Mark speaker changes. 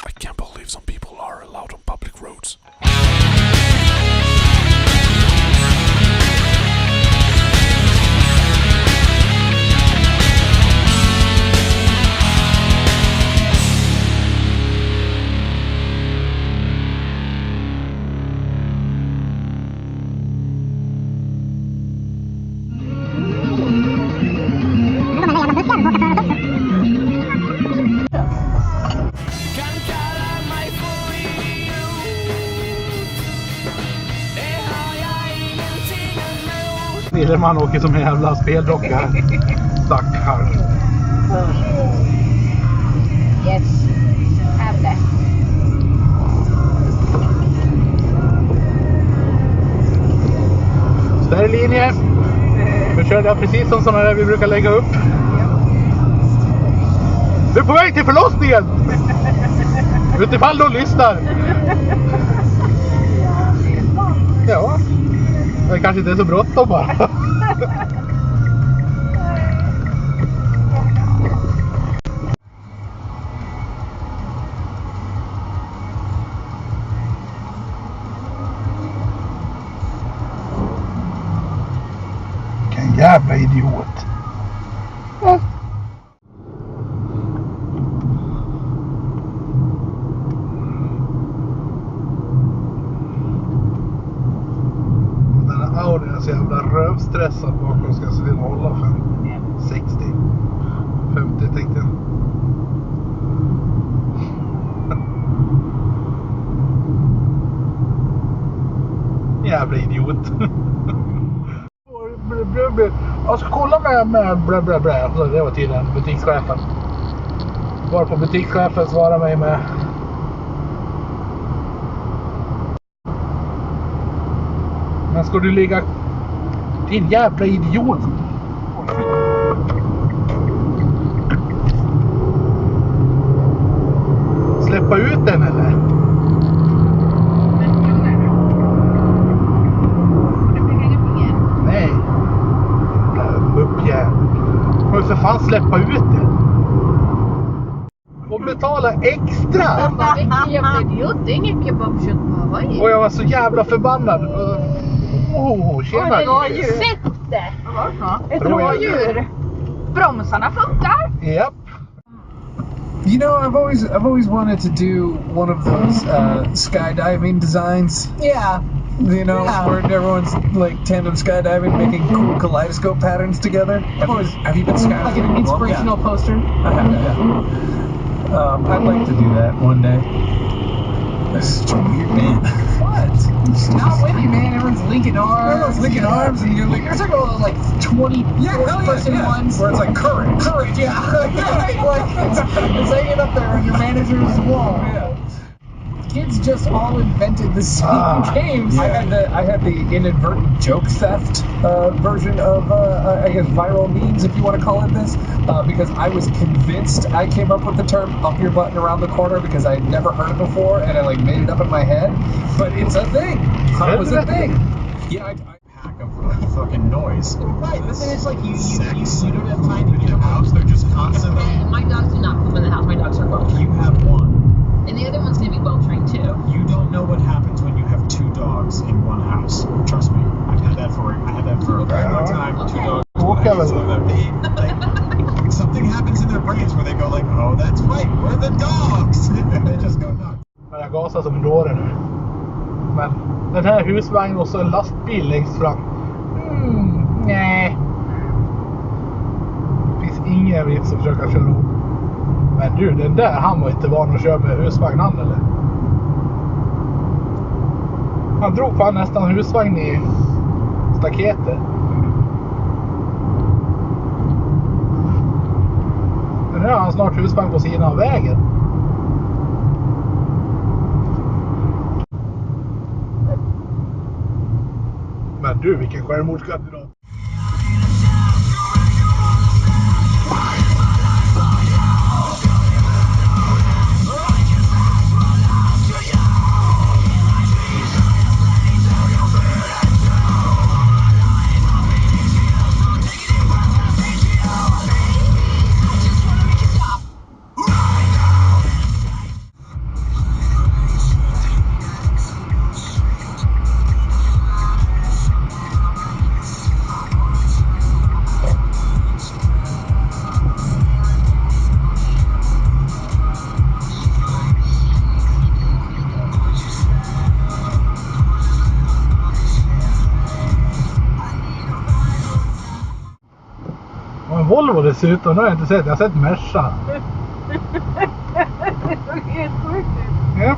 Speaker 1: I can't believe some people are allowed on public roads.
Speaker 2: Man åker som en jävla speldocka. Stackars.
Speaker 3: Yes. Have that.
Speaker 2: Spärr linje. Nu körde jag precis som sådana där vi brukar lägga upp. Du är på väg till förlossningen! Utifall de lyssnar. Ja. Det kanske inte är så bråttom bara. Vilken jävla idiot. Jag är så jävla rövstressad bakom, ska jag se till att hålla för 60 50 tänkte jag. Jävla idiot. Jag ska kolla med blä. Så det var tydligen butikschefen. Var på butikschefen svarade mig med men ska du ligga din jävla idiot. Släppa ut den eller? Nej. Uppjävl. Får för fan släppa ut den. Och betala extra.
Speaker 3: Jävla idiot, det är inget kebabkött på Hawaii.
Speaker 2: Och jag var så jävla förbannad. Tjena.
Speaker 3: Du har ju sett det. Ett rådjur. Bromsarna funkar.
Speaker 2: Yep.
Speaker 4: You know, I've always wanted to do one of those skydiving designs.
Speaker 3: Yeah.
Speaker 4: You know, where everyone's like tandem skydiving, making cool kaleidoscope patterns together. Have you been skydiving?
Speaker 3: Like an inspirational poster.
Speaker 4: I have, yeah. I'd like to do that one day. That's such a weird man.
Speaker 3: What? Not with you, man. Everyone's linking arms.
Speaker 4: Everyone's linking arms, and you're like,
Speaker 3: You're talking about those like 20 person ones.
Speaker 4: where it's like current,
Speaker 3: Yeah. Like it's hanging up there on your manager's wall.
Speaker 4: Yeah.
Speaker 3: Kids just all invented the same games.
Speaker 4: I had the inadvertent joke theft version of I guess viral memes, if you want to call it this, because I was convinced I came up with the term "up your button around the corner" because I had never heard it before, and I like made it up in my head. But it's a thing. It was a thing. Yeah, I
Speaker 5: Pack of fucking noise.
Speaker 3: Right, but then it's like you
Speaker 5: don't have time to get a house. They're just constantly.
Speaker 6: My dogs do not poop in the house. My dogs are well trained.
Speaker 5: You have one.
Speaker 6: And the other one's going to be well trained too.
Speaker 5: You don't know what happens when you have two dogs in one house. Trust me. I had that for a very long time. Two dogs. Like, something happens in their brains where they go like, oh, that's right, we're the dogs. And they just go nuts.
Speaker 2: Jag gasar som en dåre nu. Men den här husvagnen och så en lastbil längst fram. Nej. Det finns ingen vits att försöka köra upp. Men du, den där, han var inte van att köra med husvagn han eller? Han drog fan nästan husvagn i staketet. Men nu har han snart husvagn på sidan av vägen. Men du, vilken självmordskandidat. en Volvo dessutom. Nu har jag inte sett. Jag har sett Merca.
Speaker 3: Det såg helt sjukt ut.
Speaker 2: Ja.